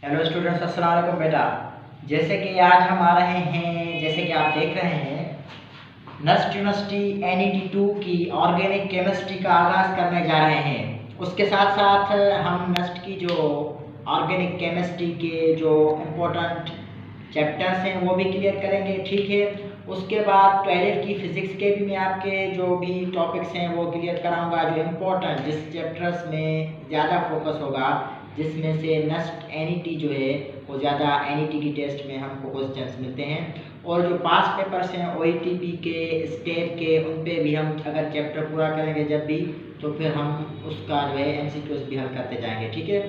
Hello students, अस्सलाम वालेकुम बेटा। जैसे कि आज हम आ रहे हैं, जैसे कि आप देख रहे हैं, नस्ट यूनिवर्सिटी NET2 की ऑर्गेनिक केमिस्ट्री का आगाज़ करने जा रहे हैं। उसके साथ साथ हम नस्ट की जो ऑर्गेनिक केमिस्ट्री के जो इम्पोर्टेंट चैप्टर्स हैं वो भी क्लियर करेंगे, ठीक है। उसके बाद 12th की फिज़िक्स के भी मैं आपके जो भी टॉपिक्स हैं वो क्लियर कराऊंगा, जो इम्पोर्टेंट जिस चैप्टर्स में ज़्यादा फोकस होगा, जिसमें से नस्ट NET जो है वो ज़्यादा NET की टेस्ट में हमको क्वेश्चंस मिलते हैं। और जो पास पेपर्स हैं OETP के, स्टेट के, उन पे भी हम अगर चैप्टर पूरा करेंगे जब भी, तो फिर हम उसका जो है MCQs भी हल करते जाएंगे, ठीक है।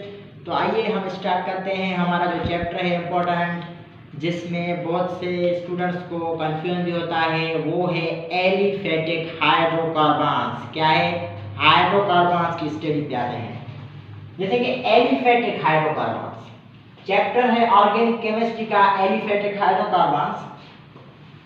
तो आइए हम स्टार्ट करते हैं। हमारा जो चैप्टर है इम्पोर्टेंट, जिसमें बहुत से स्टूडेंट्स को कंफ्यूजन भी होता है, वो है एलिफेटिक हाइड्रोकार्बन्स। क्या है? हाइड्रोकार्बन्स की स्टडी पे आते हैं। जैसे कि एलिफेटिक हाइड्रोकार्बन्स चैप्टर है ऑर्गेनिक केमिस्ट्री का, एलिफेटिक हाइड्रोकार्बन्स।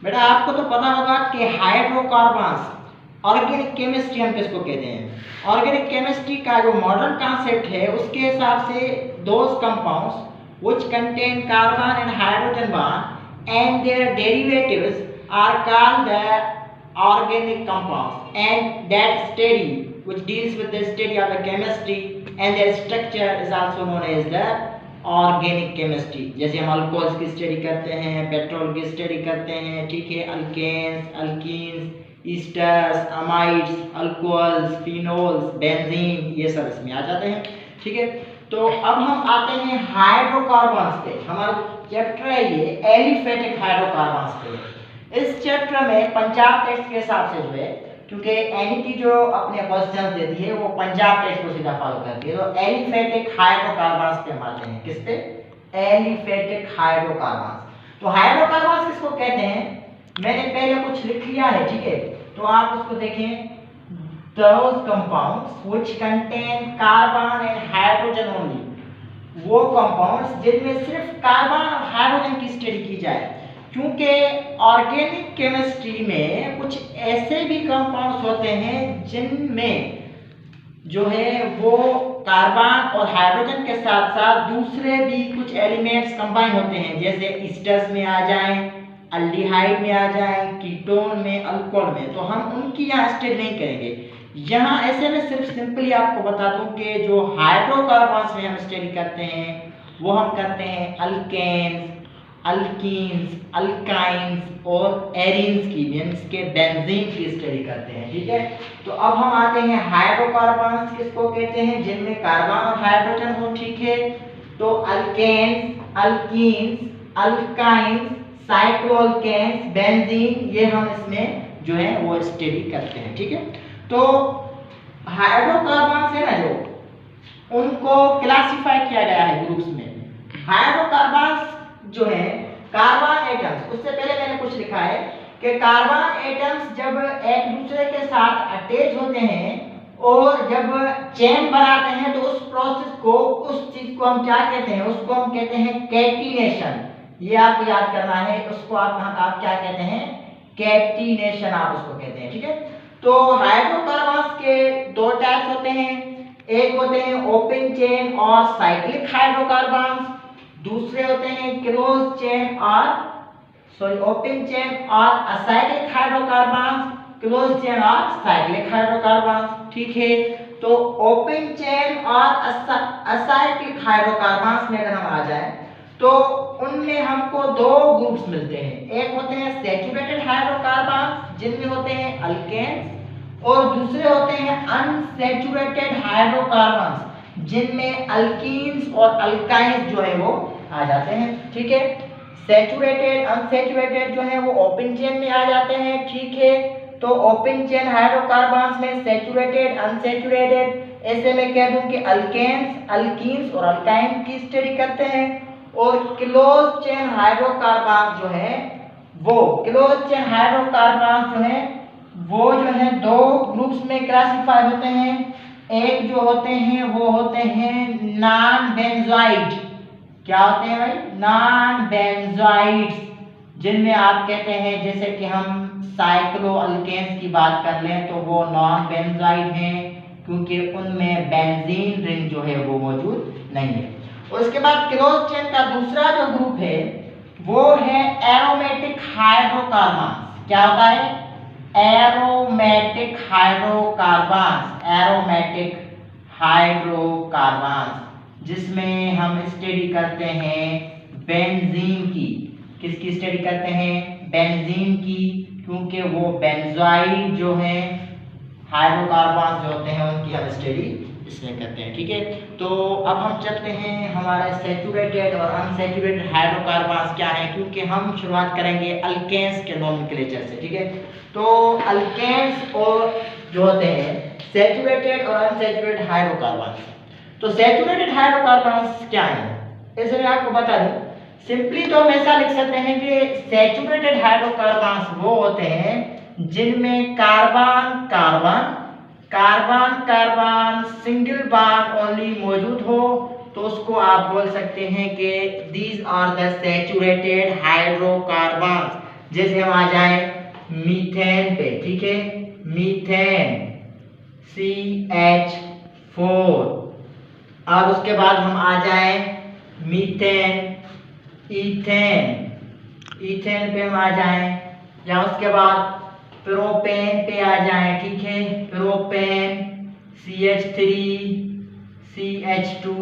बेटा आपको तो पता होगा कि हाइड्रोकार्बन्स ऑर्गेनिक केमिस्ट्री हम किसको कहते हैं। ऑर्गेनिक केमिस्ट्री का जो मॉडर्न कॉन्सेप्ट है उसके हिसाब से those compounds which contain carbon and hydrogen bond and their derivatives are called the organic compounds, and that study which deals with the study of the chemistry and their structure is also known as the organic chemistry. जैसे हम alcohols की study करते हैं, petrol की study करते हैं, ठीक है, alkanes, alkenes, esters, amides, alcohols, phenols, benzene, ये सब इसमें आ जाते हैं, ठीक है। तो अब हम आते हैं हाइड्रोकार्बन्स पे। हमारा चैप्टर है ये एलिफेटिक हाइड्रोकार्बन्स पे। इस चैप्टर में पंजाब टेक्स्ट के हिसाब से जो है, क्योंकि NET जो अपने क्वेश्चंस देती है वो पंजाब टेक्स्ट को सीधा फॉलो करती है, तो एलिफेटिक हाइड्रोकार्बन्स पे हम आते हैं। किस पे? Aliphatic hydrocarbons. तो हाइड्रोकार्बन्स किसको कहते हैं, मैंने पहले कुछ लिख लिया है, ठीक है, तो आप उसको देखें। Those compounds which contain carbon and hydrogen only, वो कंपाउंड्स जिनमें सिर्फ कार्बन और हाइड्रोजन की स्टडी की जाए। क्योंकि ऑर्गेनिक केमिस्ट्री में कुछ ऐसे भी कंपाउंड्स होते हैं जिनमें जो है वो कार्बन और हाइड्रोजन के साथ साथ दूसरे भी कुछ एलिमेंट्स कंबाइन होते हैं, जैसे ईस्टर्स में आ जाएं, अल्डिहाइड में आ जाएं, कीटोन में, अल्कोहल में। तो हम उनकी यहाँ स्टडी नहीं करेंगे। यहाँ ऐसे में सिर्फ सिंपली आपको बता दूं कि जो हाइड्रोकार्बन्स में हम स्टडी करते हैं वो हम करते हैं अल्केन्स, अल्कीन्स, अल्काइंस और एरीन्स की, मींस के बेंजीन की स्टडी करते हैं, ठीक है। तो अब हम आते हैं हाइड्रोकार्बन्स किसको कहते हैं, जिनमें कार्बन और हाइड्रोजन हो, ठीक है। तो alkanes, alkenes, alkynes, cycloalkanes, benzene, ये हम इसमें जो है वो स्टडी करते हैं, ठीक है। तो हाइड्रोकार्बन्स है ना, जो उनको क्लासिफाई किया गया है ग्रुप्स में। हाइड्रोकार्बन्स जो है कार्बन एटम्स, उससे पहले मैंने कुछ लिखा है कि कार्बन एटम्स जब एक दूसरे के साथ अटैच होते हैं और जब चेन बनाते हैं तो उस प्रोसेस को, उस चीज को हम क्या कहते हैं, उसको हम कहते हैं कैटिनेशन। ये आपको याद करना है, उसको आप क्या कहते हैं, कैटिनेशन आप उसको कहते हैं, ठीक है। तो हाइड्रोकार्बन्स के दो टाइप्स होते हैं, एक होते हैं ओपन चेन और साइक्लिक हाइड्रोकार्बन्स, दूसरे होते हैं क्लोज चेन और ओपन चेन और असाइक्लिक हाइड्रोकार्बन्स, क्लोज चेन और साइक्लिक हाइड्रोकार्बन्स, ठीक है। तो ओपन चेन और असाइक्लिक हाइड्रोकार्बन्स में अगर हम आ जाए तो उनमें हमको दो ग्रुप्स मिलते हैं। एक होते हैं सैचुरेटेड हाइड्रोकार्बन्स जिनमें होते हैं अल्केन्स, और दूसरे होते हैं अनसैचुरेटेड हाइड्रोकार्बन्स जिनमें अल्कीन्स और अल्काइंस जो है वो आ जाते हैं, ठीक है। सैचुरेटेड, अनसैचुरेटेड जो है वो ओपन चेन में आ जाते हैं, ठीक है। तो ओपन चेन हाइड्रोकार्बन्स में सैचुरेटेड, अनसैचुरेटेड, ऐसे में कह दूं कि अल्केन्स, अल्कीन्स और अल्काइंस की स्टडी करते हैं। और क्लोज चेन हाइड्रोकार्बन्स जो है वो, क्लोज चेन हाइड्रोकार्बन्स जो है वो जो है दो ग्रुप्स में क्लासिफाई होते हैं। एक जो होते हैं वो होते हैं नॉन बेंजोइड। क्या होते हैं भाई? नॉन बेंजोइड्स, जिनमें आप कहते हैं, जैसे कि हम साइक्लो अल्केन्स की बात कर लें तो वो नॉन बेंजोइड हैं, क्योंकि उनमें बेंजीन रिंग जो है वो मौजूद नहीं है। और उसके बाद क्लोज चेन का दूसरा जो ग्रुप है वो है एरोमेटिक हाइड्रोकार्बन। क्या होता है? एरोमेटिक हाइड्रोकार्बन, एरोमेटिक हाइड्रोकार्बन, जिसमें हम स्टडी करते हैं बेंजीन की। किसकी स्टडी करते हैं? बेंजीन की, क्योंकि वो बेंजोइड जो है हाइड्रोकार्बन जो होते हैं उनकी हम स्टडी इसमें करते हैं। ठीक है, तो अब हम चलते हैं हमारे सैचुरेटेड और अनसैचुरेटेड हाइड्रोकार्बन्स क्या हैं, क्योंकि हम शुरुआत करेंगे अल्केन्स के नोमेनक्लेचर से। ठीक है, तो अल्केन्स और जो होते हैं सैचुरेटेड और अनसैचुरेटेड हाइड्रोकार्बन्स। तो सैचुरेटेड हाइड्रोकार्बन्स क्या हैं, इसे मैं आपको बता दूं। सिंपली तो हम ऐसा लिख सकते हैं कि सैचुरेटेड हाइड्रोकार्बन्स वो होते हैं जिनमें carbon carbon carbon carbon single bond only मौजूद हो, तो उसको आप बोल सकते हैं कि these are the saturated hydrocarbons. जैसे हम आ जाए मीथेन पे। ठीक है, मीथेन CH4, और उसके बाद हम आ जाए मीथेन इथेन, इथेन पे हम आ जाए, या उसके बाद प्रोपेन पे आ जाए। ठीक है, प्रोपेन CH3 CH2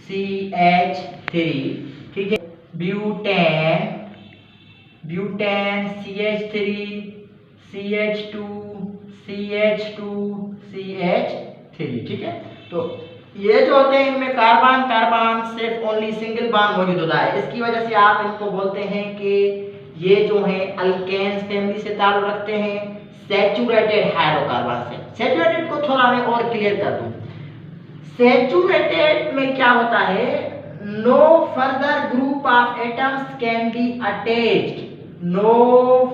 CH3। ठीक है, butane, butane CH3 CH2 CH2 CH3। ठीक है, तो ये जो होते हैं इनमें कार्बन कार्बन सिर्फ ओनली सिंगल बॉन्ड मौजूद होता है। इसकी वजह से आप इनको बोलते हैं कि ये जो है अल्केन्स फैमिली से ताल्लुक रखते हैं सैचुरेटेड हाइड्रोकार्बन से। सैचुरेटेड को थोड़ा मैं और क्लियर कर दूं। सैचुरेटेड में क्या होता है, no further group of atoms can be attached, no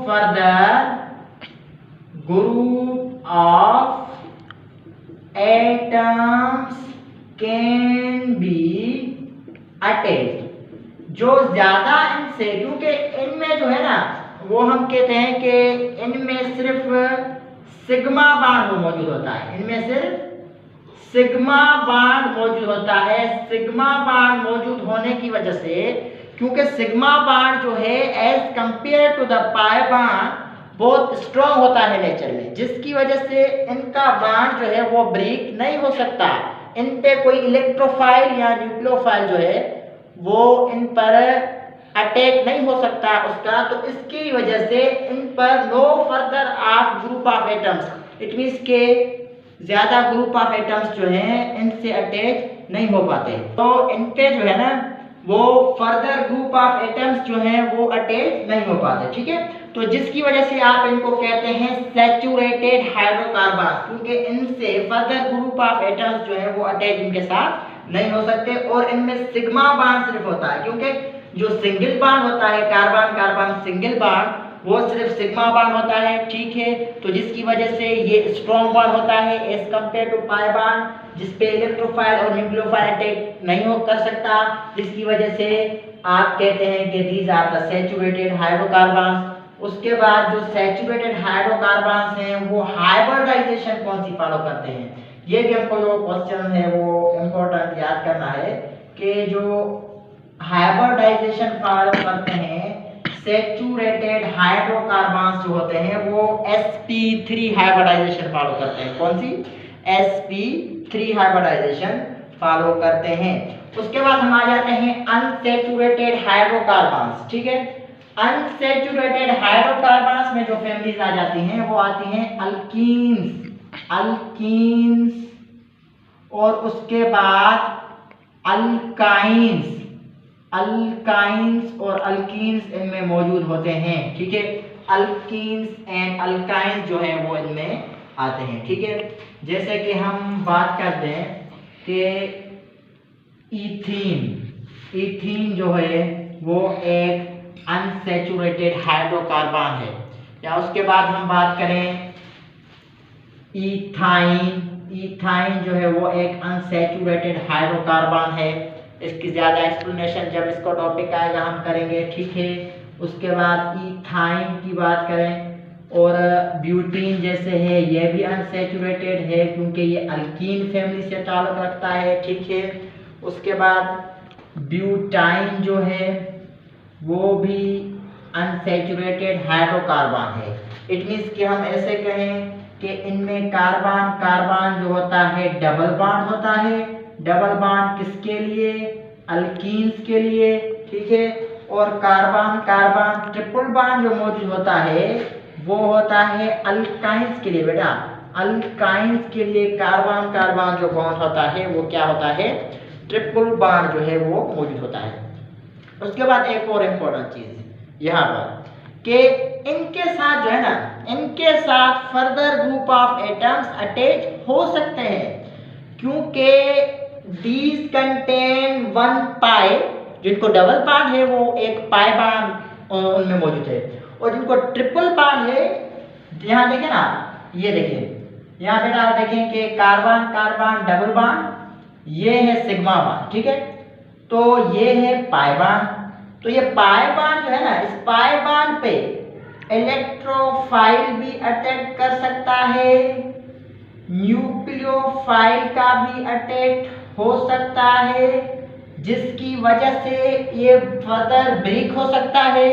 further group of atoms can be attached. जो ज्यादा इनसे, क्योंकि इनमें जो है ना वो हम कहते हैं कि इनमें सिर्फ सिग्मा बॉन्ड मौजूद होता है, इनमें सिर्फ सिग्मा बॉन्ड मौजूद होता है। सिग्मा बॉन्ड मौजूद होने की वजह से, क्योंकि सिग्मा बॉन्ड जो है as compare to the pi bond बहुत स्ट्रॉन्ग होता है नेचर में, जिसकी वजह से इनका बॉन्ड जो है वो ब्रेक नहीं हो सकता। इन पे कोई इलेक्ट्रोफाइल या न्यूक्लियोफाइल जो है वो इन पर अटैक नहीं हो सकता उसका, तो इसकी वजह से इन पर no further of group of atoms, it means के ज्यादा ग्रुप ऑफ एटम्स जो हैं इनसे अटैच नहीं हो पाते। तो इन पे जो है ना वो फर्दर ग्रुप ऑफ एटम्स जो हैं वो अटैच नहीं हो पाते। ठीक है, तो जिसकी वजह से आप इनको कहते हैं सैचुरेटेड हाइड्रोकार्बन, क्योंकि इनसे फर्दर ग्रुप ऑफ एटम्स जो है वो अटैच इनके साथ नहीं हो सकते, और इनमें सिग्मा बॉन्ड सिर्फ होता है, क्योंकि जो सिंगल बॉन्ड होता है कार्बन कार्बन सिंगल बॉन्ड वो सिर्फ सिग्मा बॉन्ड होता है। ठीक है, तो जिसकी वजह से ये स्ट्रॉन्ग बॉन्ड होता है as compare to pi bond, जिसपे इलेक्ट्रोफाइल और न्यूक्लियोफाइल अटैक नहीं हो कर सकता, जिसकी वजह से आप कहते हैं कि these are the saturated hydrocarbons. उसके बाद जो सैचुरेटेड हाइड्रोकार्बन्स हैं वो हाइब्रिडाइजेशन कौन सी फॉलो करते हैं, ये भी हमको जो क्वेश्चन है वो इम्पोर्टेंट याद करना है कि जो हाइब्रिडाइजेशन फॉलो करते हैं सैचुरेटेड हाइड्रोकार्बन्स जो होते हैं वो sp3 हाइब्रिडाइजेशन फॉलो करते हैं। कौन सी? sp3 हाइब्रिडाइजेशन फॉलो करते हैं। उसके बाद हम आ जाते हैं अनसैचुरेटेड हाइड्रोकार्बन्स। ठीक है, अनसैचुरेटेड हाइड्रोकार्बन्स में जो फैमिलीज आ जाती हैं वो आती हैं अल्कीन्स, अल्कीन्स, और उसके बाद अल्काइंस, अल्काइंस और अल्कीन्स इनमें मौजूद होते हैं। ठीक है, अल्कीन्स एंड अल्काइंस जो है वो इनमें आते हैं। ठीक है, जैसे कि हम बात करते हैं कि ईथीन, ईथीन जो है वो एक अनसैचुरेटेड हाइड्रोकार्बन है। या उसके बाद हम बात करें इथाइन, इथाइन जो है वो एक अनसैचुरेटेड हाइड्रोकार्बन है। इसकी ज़्यादा एक्सप्लेनेशन जब इसका टॉपिक आएगा हम करेंगे। ठीक है, उसके बाद इथाइन की बात करें, और ब्यूटीन जैसे है ये भी अनसैचुरेटेड है क्योंकि ये अल्कीन फैमिली से ताल्लुक़ रखता है। ठीक है, उसके बाद ब्यूटाइन जो है वो भी अनसैचुरेटेड हाइड्रोकार्बन है। इट मीन्स कि हम ऐसे कहें कि इनमें कार्बन कार्बन जो होता है डबल बॉन्ड होता है। डबल बॉन्ड किसके लिए? अल्कीन्स के लिए, ठीक है। और कार्बन कार्बन ट्रिपल बॉन्ड जो मौजूद होता है वो होता है अल्काइंस के लिए। बेटा अल्काइंस के लिए कार्बन कार्बन जो बॉन्ड होता है वो क्या होता है? ट्रिपल बॉन्ड जो है वो मौजूद होता है। उसके बाद एक और इम्पोर्टेंट चीज यहाँ पर कि इनके साथ जो है ना, इनके साथ further group of atoms attach हो सकते हैं, क्योंकि these contain one पाई, जिनको डबल बॉन्ड है वो एक पाई बॉन्ड उनमें मौजूद है, और जिनको ट्रिपल बॉन्ड है, यहाँ देखें ना, ये देखिए यहाँ बेटा आप देखें कि कार्बन कार्बन डबल बॉन्ड, ये है सिग्मा बॉन्ड, ठीक है। तो ये है पाई बॉन्ड। तो ये पाई बॉन्ड जो है ना, इस पाई बॉन्ड पे इलेक्ट्रोफाइल भी अटैक कर सकता है, न्यूक्लियोफाइल का भी अटैक हो सकता है, जिसकी वजह से ये फर्दर ब्रेक हो सकता है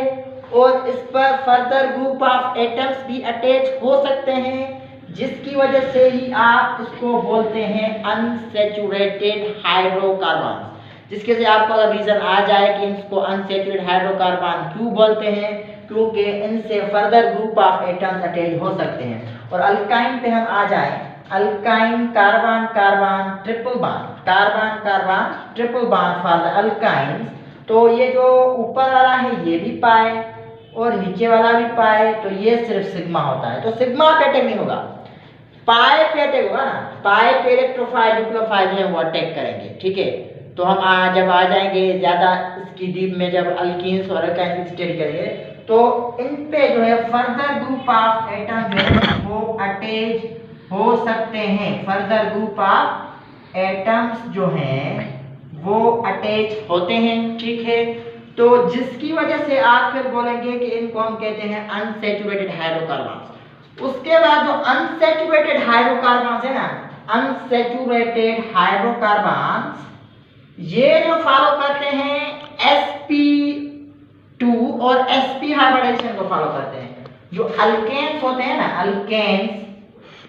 और इस पर फर्दर ग्रुप ऑफ एटम्स भी अटैच हो सकते हैं, जिसकी वजह से ही आप इसको बोलते हैं अनसैचुरेटेड हाइड्रोकार्बन। जिसके से आपको अगर रीजन आ जाए कि इसको अनसैचुरेटेड हाइड्रोकार्बन क्यों बोलते हैं, क्योंकि इनसे further group of atoms attach हो सकते हैं। और अल्काइन पे हम आ जाएं, alkyne carbon carbon triple bond, carbon carbon triple bond for the alkynes. तो ये जो ऊपर वाला है ये भी पाए और नीचे वाला भी पाए, तो ये सिर्फ सिग्मा होता है। तो सिग्मा पे अटैक नहीं होगा, पाए पे अटैक होगा ना। पाए पे इलेक्ट्रोफाइल न्यूक्लियोफाइल जो है वो अटैक करेंगे, ठीक है। तो हम जब आ जाएंगे ज़्यादा इसकी डीप में, जब अल्कीन्स और अल्काइंस की स्टडी करेंगे, तो इन पे जो है फर्दर ग्रुप ऑफ एटम जो है वो अटैच हो सकते हैं। फर्दर ग्रुप ऑफ एटम्स जो हैं वो अटैच होते हैं, ठीक है। तो जिसकी वजह से आप फिर बोलेंगे कि इनको हम कहते हैं अनसैचुरेटेड हाइड्रोकार्बन। उसके बाद जो अनसैचुरेटेड हाइड्रोकार्बन है ना, अनसैचुरेटेड हाइड्रोकार्बन ये जो फॉलो करते हैं sp2 और sp हाइब्रिडाइजेशन को फॉलो करते हैं। जो अल्केन्स होते हैं ना, अल्केन्स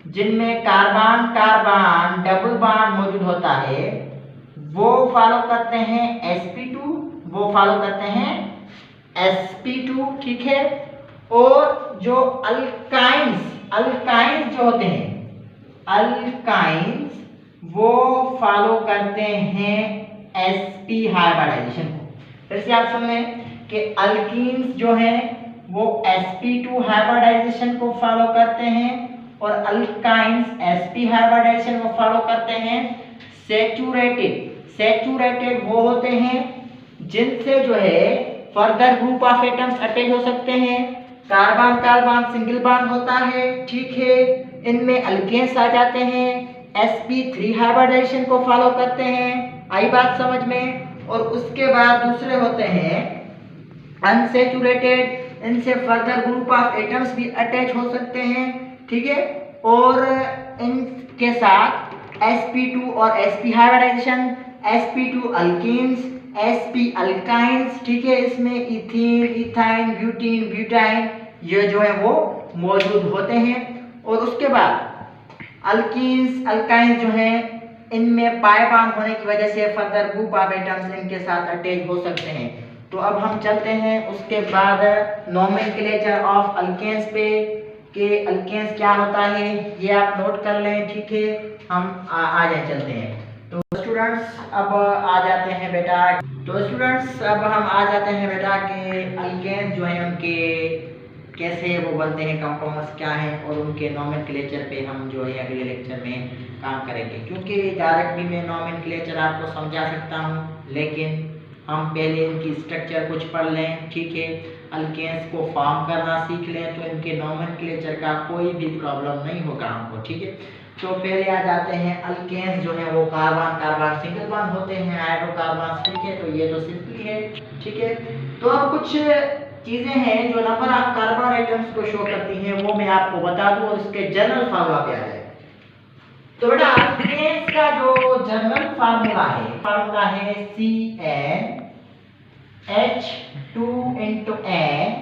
जिनमें कार्बन कार्बन डबल बॉन्ड मौजूद होता है, वो फॉलो करते हैं sp2, वो फॉलो करते हैं sp2, ठीक है। और जो अल्काइंस जो होते हैं, अल्काइंस वो फॉलो करते हैं sp हाइब्रिडाइजेशन को। फिर से आप सुन लें कि अल्कीन्स जो हैं वो sp2 हाइब्रिडाइजेशन को फॉलो करते हैं और अल्काइंस sp हाइब्रिडाइजेशन को फॉलो करते हैं। सैचुरेटेड वो होते हैं जिनसे जो है further group of atoms attach हो सकते हैं। कार्बन कार्बन सिंगल बॉन्ड होता है, ठीक है। इनमें अल्केन्स आ जाते हैं, sp3 हाइब्रिडाइजेशन को फॉलो करते हैं। आई बात समझ में। और उसके बाद दूसरे होते हैं अनसैचुरेटेड, इनसे फर्दर ग्रुप ऑफ एटम्स भी अटैच हो सकते हैं, ठीक है। और इनके साथ sp2 और sp hybridization, sp2 alkenes, sp alkynes, ठीक है। इसमें इथीन इथाइन ब्यूटीन ब्यूटाइन ये जो है वो मौजूद होते हैं। और उसके बाद अल्कीन्स अल्काइंस जो है इनमें पाई बॉन्ड होने की वजह से फर्दर ग्रुप ऑफ एटम्स इनके साथ अटैच हो सकते हैं। तो अब हम चलते हैं उसके बाद नोमेनक्लेचर ऑफ अल्केन्स पे कि अल्केन्स क्या होता है, ये आप नोट कर लें, ठीक है। हम आ जाए चलते हैं। तो स्टूडेंट्स अब आ जाते हैं बेटा, कि अल्केन्स जो है उनके कैसे वो बनते हैं, कंपाउंड्स क्या हैं, और उनके नोमेनक्लेचर पे हम जो है अगले लेक्चर में काम करेंगे। क्योंकि डायरेक्टली मैं नोमेनक्लेचर आपको समझा सकता हूँ, लेकिन हम पहले इनकी स्ट्रक्चर कुछ पढ़ लें, ठीक है। अल्केन्स को फॉर्म करना सीख लें तो इनके नोमेनक्लेचर का कोई भी प्रॉब्लम नहीं होगा हमको, ठीक है। तो पहले आ जाते हैं अल्केन्स जो है वो कार्बन कार्बन सिंगल बॉन्ड होते हैं, हाइड्रोकार्बन, ठीक है। तो ये तो सिंपल है, ठीक है। तो अब कुछ चीजें हैं जो नंबर ऑफ कार्बन आइटम्स को शो करती हैं, वो मैं आपको बता दूं और इसके जनरल फार्मूला पे आ जाए। तो बेटा अल्केन्स का जो जनरल फार्मूला है CnH2n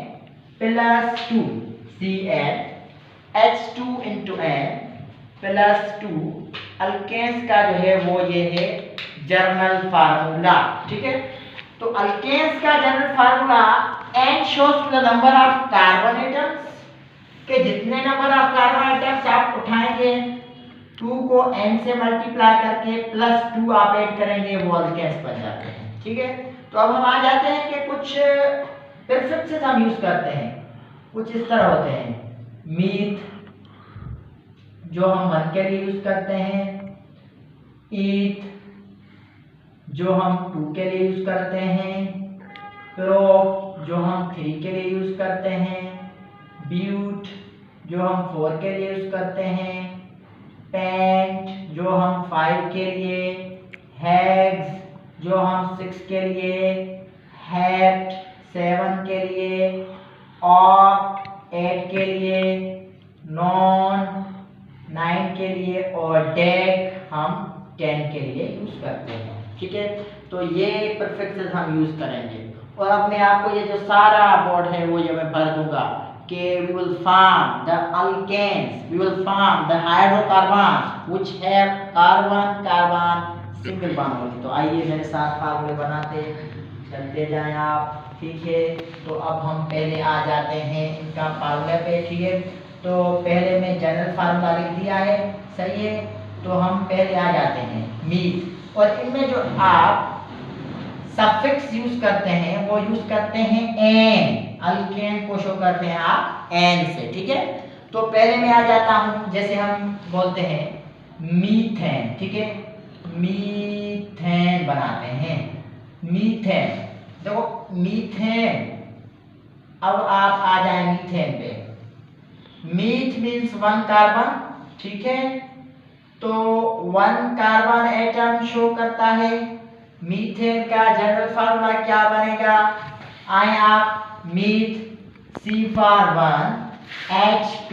plus 2 CnH2n plus 2 alkanes का जो है वो ये है जनरल फार्मूला। ठीक है, तो अल्केन्स का general formula N shows the number of carbon atoms के जितने नंबर ऑफ कार्बन एटम्स आप उठाएंगे 2 को n से मल्टीप्लाई करके प्लस 2 आप ऐड करेंगे वो अल्केन्स बन जाते हैं। ठीक है, तो अब हम आ जाते हैं कि कुछ प्रीफिक्सेस हम यूज करते हैं, कुछ इस तरह होते हैं। मीथ जो हम 1 के लिए यूज करते हैं, ईथ जो हम 2 के लिए यूज करते हैं, प्रोप जो हम 3 के लिए यूज करते हैं, ब्यूट जो हम 4 के लिए यूज करते हैं, पेंट जो हम 5 के लिए, हेग्स जो हम 6 के लिए, हैट 7 के लिए, ऑक 8 के लिए, नॉन 9 के लिए और डेक हम 10 के लिए यूज करते हैं। ठीक है, तो ये प्रीफिक्सेस हम यूज करेंगे और अपने आप को ये जो सारा बोर्ड है वो ये मैं भर दूंगा कि we will form the alkanes, we will form the hydrocarbons which have carbon single bond only। तो आइए मेरे साथ फार्मूले बनाते चलते जाएं आप। ठीक है, तो अब हम पहले आ जाते हैं इनका फार्मूला पे। ठीक है, तो पहले मैं जनरल फार्मूला लिख दिया है, सही है। तो हम पहले आ जाते हैं मीथ, और इनमें जो आप सफिक्स यूज करते हैं वो यूज करते हैं एन, अल्केन को शो करते हैं आप एन से। ठीक है, तो पहले मैं आ जाता हूं, जैसे हम बोलते हैं मीथेन। ठीक है, मीथेन बनाते हैं, मीथेन। देखो मीथेन, अब आप आ जाए मीथेन पे। Myth means 1 carbon. ठीक है, तो 1 कार्बन एटम शो करता है। मीथेन का जनरल फार्मूला क्या बनेगा, आए आप, myth C for 1 H2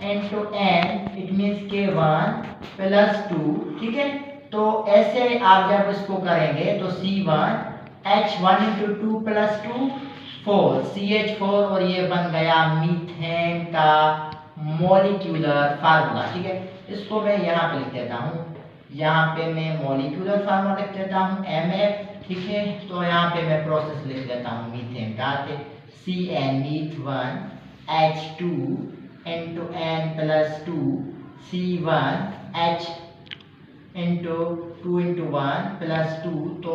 into N it means K1 plus 2। ठीक है, तो ऐसे आप जब इसको करेंगे तो C1 H1 into 2 plus 2 4 CH4 और ये बन गया मीथेन का मॉलिक्यूलर फार्मूला। ठीक है, इसको मैं यहाँ पे लिख देता हूँ, यहाँ पे मैं मॉलिक्यूलर फार्मूला लिख देता हूँ MF। ठीक है, तो यहाँ पे मैं प्रोसेस लिख देता हूँ मीथेन का, CN myth 1 H2 into N plus 2 C1 H into 2 into 1 plus 2, तो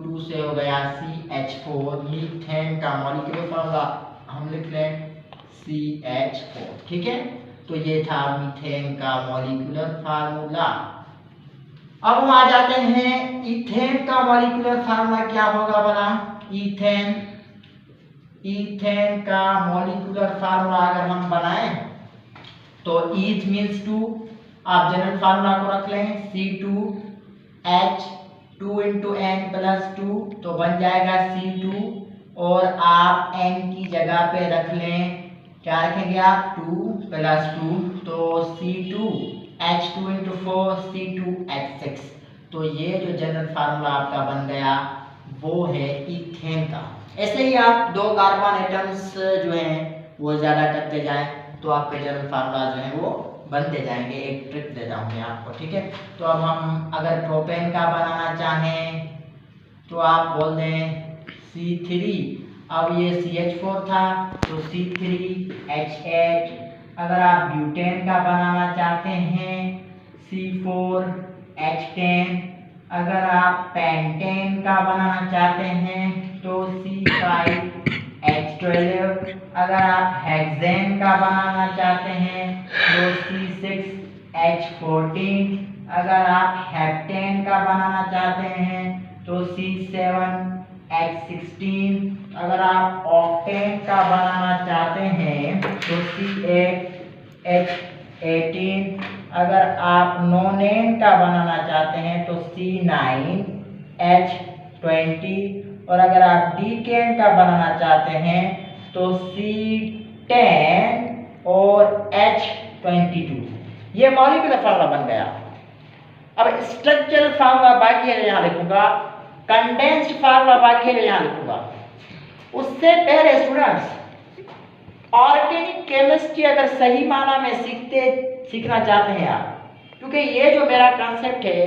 2 से हो गया CH4। मीथेन का मॉलिक्यूलर फार्मूला हम लिख लें CH4। ठीक है, तो ये था मीथेन का मॉलिक्यूलर फार्मूला। अब हम आ जाते हैं इथेन का मॉलिक्यूलर फार्मूला क्या होगा भला। इथेन का मॉलिक्यूलर फार्मूला अगर हम बनाएं तो ईथ मीन्स 2, आप जनरल फार्मूला को रख लें C2 H2 into N plus 2, तो बन जाएगा C2, और आप N की जगह पे रख लें, क्या रखेंगे आप, 2 प्लस 2, तो C2 H2 into 4 C2 H6। तो ये जो जनरल फार्मूला आपका बन गया वो है इथेन का। ऐसे ही आप 2 कार्बन एटम्स जो हैं वो ज़्यादा करते जाएं तो आपके जनरल फार्मूला जो है वो बनते जाएंगे। एक ट्रिक देता हूँ मैं आपको। ठीक है, तो अब हम अगर प्रोपेन का बनाना चाहें तो आप बोल दें C3, अब ये CH4 था तो C3H8। अगर आप ब्यूटेन का बनाना चाहते हैं C4H10। अगर आप पेंटेन का बनाना चाहते हैं तो C5H12। अगर आप हेक्सेन का बनाना चाहते हैं तो C6H14। अगर आप हेप्टेन का बनाना चाहते हैं तो C7H16। अगर आप ऑक्टेन का बनाना चाहते हैं तो C8H18। अगर आप नोनेन का बनाना चाहते हैं तो C9H20। और अगर आप डीकेन का बनाना चाहते हैं तो C10 और H22। ये मॉलिक्यूलर फार्मूला बन गया। अब स्ट्रक्चरल फार्मूला बाकी है, यहाँ लिखूंगा, कंडेंस्ड फार्मूला बाकी है, यहाँ लिखूंगा। उससे पहले स्टूडेंट्स, ऑर्गेनिक केमिस्ट्री अगर सही माना में सीखना चाहते हैं आप, क्योंकि ये जो मेरा कॉन्सेप्ट है,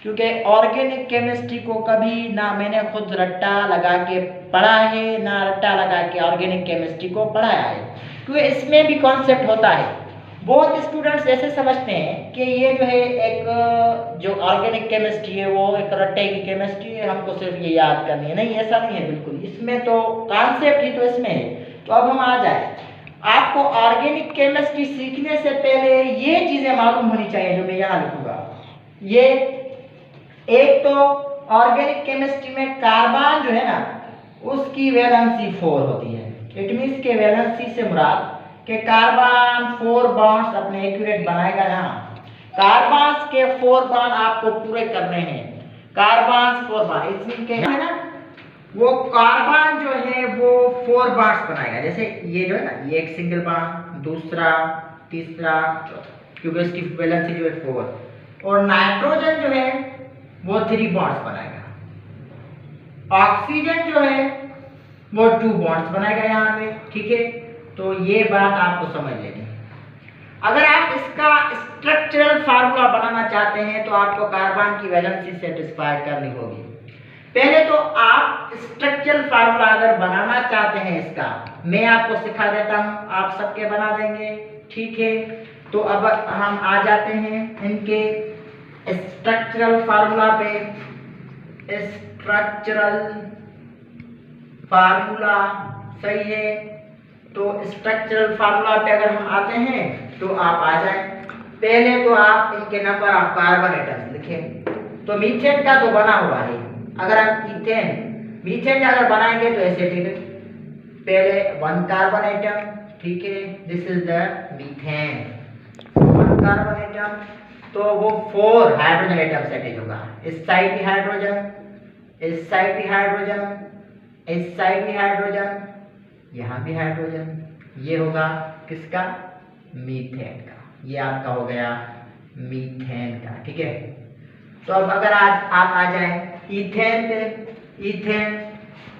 क्योंकि ऑर्गेनिक केमिस्ट्री को कभी ना मैंने खुद रट्टा लगा के पढ़ा है, ना रट्टा लगा के ऑर्गेनिक केमिस्ट्री को पढ़ाया है, क्योंकि इसमें भी कॉन्सेप्ट होता है। बहुत स्टूडेंट्स ऐसे समझते हैं कि ये जो है एक जो ऑर्गेनिक केमिस्ट्री है वो एक रट्टे की केमिस्ट्री है, हमको सिर्फ ये याद करनी है। नहीं, ऐसा नहीं है बिल्कुल, इसमें तो कॉन्सेप्ट ही तो इसमें है। तो अब हम आ जाए, आपको ऑर्गेनिक केमिस्ट्री सीखने से पहले ये चीजें मालूम होनी चाहिए जो मैं यहाँ लिखूंगा। ये एक तो ऑर्गेनिक केमिस्ट्री में कार्बन जो है ना, उसकी वैलेंसी 4 होती है। इट मीन्स के वैलेंसी से मुराद कि कार्बन 4 बॉन्ड्स अपने एक्यूरेट बनाएगा। यहाँ कार्बन के 4 बॉन्ड आपको पूरे करने हैं। कार्बन 4 बॉन्ड इसमें के है ना, वो कार्बन जो है वो 4 बॉन्ड्स बनाएगा। जैसे ये जो है ना, ये एक सिंगल बॉन्ड, दूसरा, तीसरा, चौथा, क्योंकि इसकी वैलेंसी जो है 4। और नाइट्रोजन जो है वो 3 बॉन्ड्स बनाएगा। ऑक्सीजन जो है वो 2 बॉन्ड्स बनाएगा यहाँ पे, ठीक है। तो ये बात आपको समझ लेनी। अगर आप इसका स्ट्रक्चरल फार्मूला बनाना चाहते हैं तो आपको कार्बन की वैलेंसी सेटिस्फाई करनी होगी। पहले तो आप स्ट्रक्चरल फार्मूला अगर बनाना चाहते हैं इसका, मैं आपको सिखा देता हूं, आप सबके बना देंगे, ठीक है। तो अब हम आ जाते हैं इनके स्ट्रक्चरल फार्मूला पे। स्ट्रक्चरल फार्मूला सही है, तो स्ट्रक्चरल फार्मूला पे अगर हम आते हैं तो आप आ जाएं। पहले तो आप इनके नंबर ऑफ कार्बन एटम्स लिखें। तो मीथेन का तो बना हुआ है, अगर हम मीथेन अगर बनाएंगे तो ऐसे ठीक है, पहले 1 कार्बन एटम, ठीक है, this is the methane, 1 carbon atom. तो वो 4 हाइड्रोजन एटम से अटैच होगा। इस साइड भी हाइड्रोजन, इस साइड भी हाइड्रोजन, इस साइड भी हाइड्रोजन, यहाँ भी हाइड्रोजन। ये होगा किसका? मीथेन का। ये आपका हो गया मीथेन का, ठीक है। तो अब अगर आज आप आ जाएं इथेन पे, इथेन,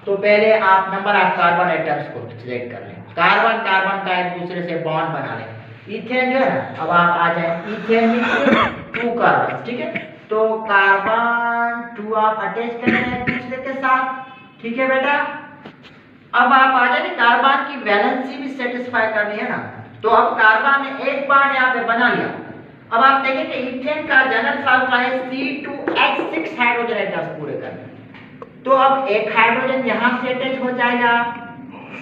तो पहले आप नंबर ऑफ कार्बन एटम्स को सिलेक्ट कर लें। कार्बन कार्बन का एक दूसरे से बॉन्ड बना लें। इथेन जो है ना, अब आप आ जाएं, इथेन में 2 कार्बन, ठीक है। तो कार्बन 2 आप अटैच कर लें एक दूसरे के साथ, ठीक है बेटा। अब आप आ जाए, कार्बन की वैलेंसी भी सेटिस्फाई करनी है ना, तो अब कार्बन ने एक बॉन्ड यहाँ पे बना लिया। अब आप देखें कि इथेन का जनरल फार्मूला है C2H6 हाइड्रोजन एटम्स पूरे करने। तो अब एक हाइड्रोजन यहाँ से अटैच हो जाएगा,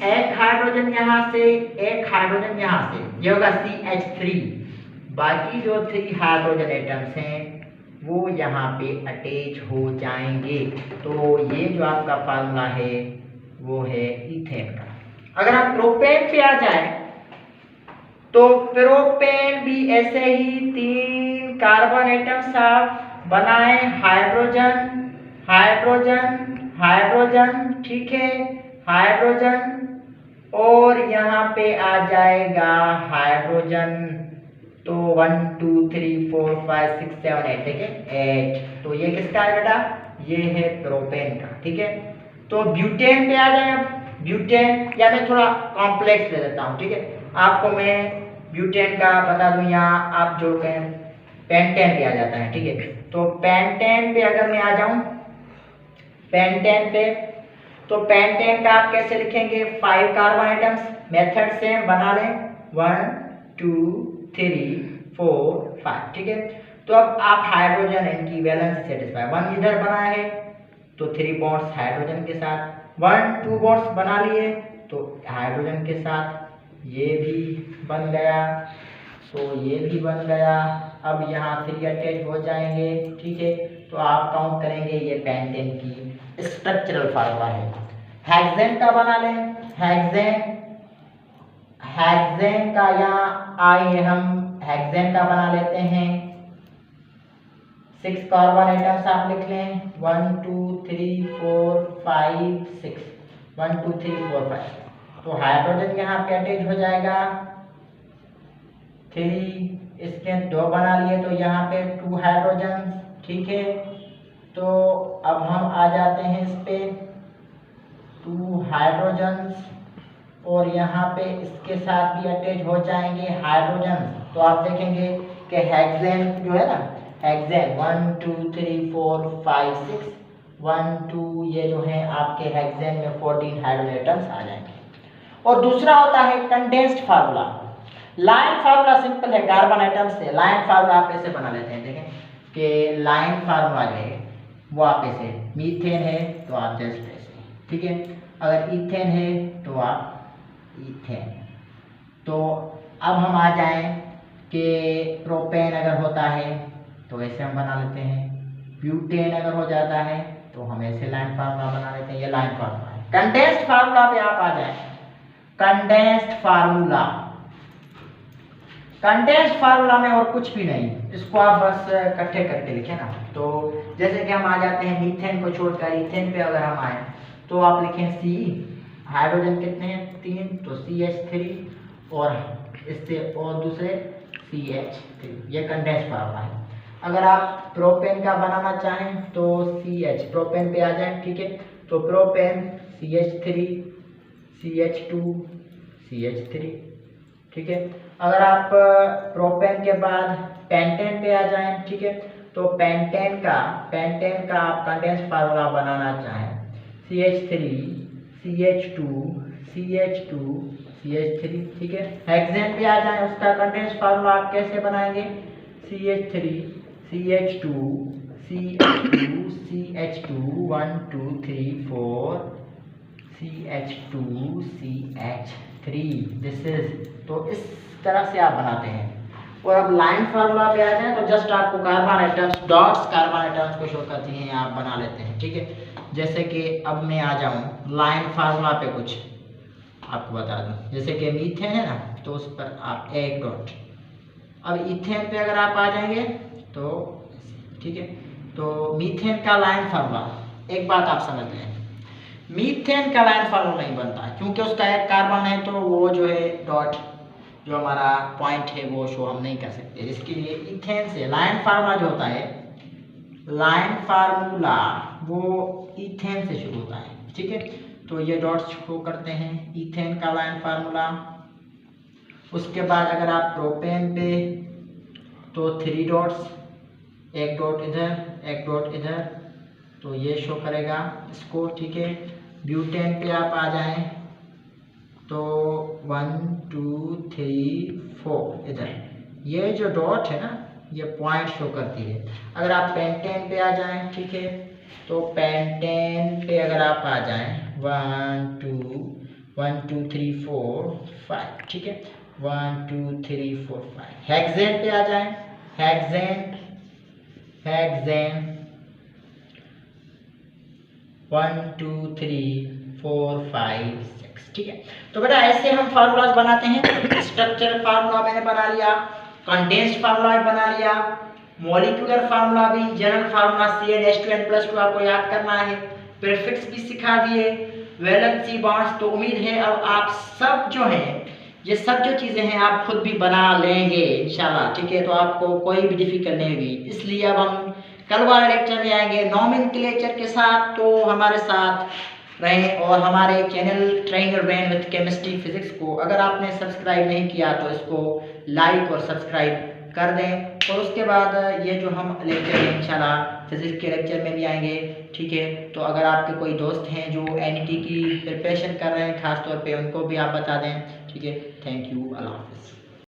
एक हाइड्रोजन यहाँ से, एक हाइड्रोजन यहाँ से, ये होगा CH3। बाकी जो 3 हाइड्रोजन एटम्स हैं वो यहाँ पे अटैच हो जाएंगे। तो ये जो आपका फार्मूला है वो है इथेन का। अगर आप प्रोपेन पे आ जाए तो प्रोपेन भी ऐसे ही 3 कार्बन एटम्स आप बनाए, हाइड्रोजन, हाइड्रोजन, हाइड्रोजन, ठीक है, हाइड्रोजन, और यहाँ पे आ जाएगा हाइड्रोजन। तो 1 2 3 4 5 6 7 8, ठीक है, 8। तो ये किसका है बेटा? ये है प्रोपेन का, ठीक है। तो ब्यूटेन पे आ जाए। अब ब्यूटेन, या मैं थोड़ा कॉम्प्लेक्स ले लेता हूँ, ठीक है। आपको मैं ब्यूटेन का बता दूं, यहाँ आप जो कहें पेंटेन पे आ जाता है, ठीक है। तो पेंटेन पे अगर मैं आ जाऊं, पेंटेन पे, तो पेंटेन का आप कैसे लिखेंगे? 5 कार्बन एटम्स, मेथड सेम बना लें, 1 2 3 4 5, ठीक है। तो अब आप हाइड्रोजन इनकी वैलेंसी सेटिस्फाई, 1 इधर बना है तो 3 बॉन्ड्स हाइड्रोजन के साथ, 1 2 बॉन्ड्स बना लिए तो हाइड्रोजन के साथ, ये भी बन गया, तो ये भी बन गया। अब यहाँ 3 अटैच हो जाएंगे, ठीक है। तो आप काउंट करेंगे, ये पेंटेन की स्ट्रक्चरल फार्मूला है। हेक्सेन का बना लें, हेक्सेन, हेक्सेन का यहाँ आइए हम हेक्सेन का बना लेते हैं। 6 कार्बन एटम्स आप लिख लें, 1 2 3 4 5 6, 1 2 3 4 5। तो हाइड्रोजन यहाँ पे अटैच हो जाएगा, 3 इसके 2 बना लिए तो यहाँ पे 2 हाइड्रोजन, ठीक है। तो अब हम आ जाते हैं इस पे 2 हाइड्रोजन और यहाँ पे इसके साथ भी अटैच हो जाएंगे हाइड्रोजन। तो आप देखेंगे कि हेक्सेन जो है ना, हेक्सेन 1 2 3 4 5 6 1 2 ये जो है आपके हेक्सेन में 14 हाइड्रोजन एटम्स आ जाएंगे। और दूसरा होता है condensed formula. Line formula simple है, कार्बन एटम से लाइन फार्मूला आप ऐसे बना लेते हैं। देखें कि लाइन फार्मूला जो है वो आप ऐसे, मीथेन है तो आप जस्ट ऐसे, ठीक है। अगर इथेन है तो आप इथेन। तो अब हम आ जाएं कि प्रोपेन अगर होता है तो ऐसे हम बना लेते हैं, ब्यूटेन अगर हो जाता है तो हम ऐसे लाइन फार्मूला बना लेते हैं। ये लाइन फार्मूला है। कंडेंस्ड फार्मूला पे आप आ जाएं, कंडेंस्ड फार्मूला, कंडेंस्ड फार्मूला में और कुछ भी नहीं, इसको आप बस इकट्ठे करके लिखें ना। तो जैसे कि हम आ जाते हैं मीथेन को छोड़कर इथेन पे अगर हम आए तो आप लिखें सी, हाइड्रोजन कितने हैं 3 तो CH3 और इससे और दूसरे CH3, ये कंडेंस्ड फार्मूला है। अगर आप प्रोपेन का बनाना चाहें तो CH, प्रोपेन पे आ जाए, ठीक है। तो प्रोपेन CH3 CH2 CH3, ठीक है। अगर आप प्रोपेन के बाद पेंटेन पे आ जाएं, ठीक है, तो पेंटेन का आप कंडेंस्ड फार्मूला बनाना चाहें CH3 CH2 CH2 CH3, ठीक है। हेक्सेन पे आ जाएं, उसका कंडेंस्ड फार्मूला आप कैसे बनाएंगे CH3 CH2 CH2 CH2 1 2 3 4 CH2 CH3, this is. तो इस तरह से आप बनाते हैं। और अब लाइन फार्मूला पे आ जाए तो जस्ट आपको carbon atoms, dots carbon atoms को शो करती हैं, आप बना लेते हैं, ठीक है। जैसे कि अब मैं आ जाऊं लाइन फार्मूला पे, कुछ आपको बता दूं। जैसे कि मीथेन है ना, तो उस पर आप एक डॉट। अब इथेन पे अगर आप आ जाएंगे तो ठीक है। तो मीथेन का लाइन फार्मूला, एक बात आप समझ लें, मीथेन का लाइन फार्मूला नहीं बनता क्योंकि उसका एक कार्बन है, तो वो जो है डॉट जो हमारा पॉइंट है वो शो हम नहीं कर सकते। इसके लिए इथेन से लाइन फार्मूला जो होता है, लाइन फार्मूला वो इथेन से शुरू होता है, ठीक है। तो ये डॉट्स शो करते हैं इथेन का लाइन फार्मूला। उसके बाद अगर आप प्रोपेन पे तो 3 डॉट्स, एक डॉट इधर एक डॉट इधर, तो ये शो करेगा इसको, ठीक है। ब्यूटेन पे आप आ जाएं तो 1 2 3 4 इधर, ये जो डॉट है ना ये पॉइंट शो करती है। अगर आप पेंटेन पे आ जाएं, ठीक है, तो पेंटेन पे अगर आप आ जाएं 1 2 3 4 5, ठीक है, 1 2 3 4 5। हेक्सेन पे आ जाएं, हेक्सेन 1 2 3 4 5 6, ठीक है। तो बेटा ऐसे हम फार्मूलाज बनाते हैं। स्ट्रक्चरल फार्मूला मैंने बना लिया, कंडेंस्ड फार्मूला भी बना लिया, मॉलिक्यूलर फार्मूला भी, जनरल फार्मूला CnH2n+2 आपको याद करना है, प्रीफिक्स भी सिखा दिए, वैलेंसी बॉन्ड्स। तो उम्मीद है अब आप सब जो हैं, ये सब जो चीज़ें हैं आप खुद भी बना लेंगे इंशाल्लाह, ठीक है। तो आपको कोई भी डिफिकल्ट नहीं होगी। इसलिए अब हम कल वाले लेक्चर में आएंगे नॉमेनक्लेचर के साथ। तो हमारे साथ रहें और हमारे channel train your brain with chemistry physics को अगर आपने सब्सक्राइब नहीं किया तो इसको लाइक और सब्सक्राइब कर दें। और उसके बाद ये जो हम लेक्चर हैं इंशाल्लाह फिजिक्स के लेक्चर में भी आएंगे, ठीक है। तो अगर आपके कोई दोस्त हैं जो NET की प्रिपरेशन कर रहे हैं खास तौर पे, उनको भी आप बता दें, ठीक है। थैंक यू, अल्लाह हाफ़िज़।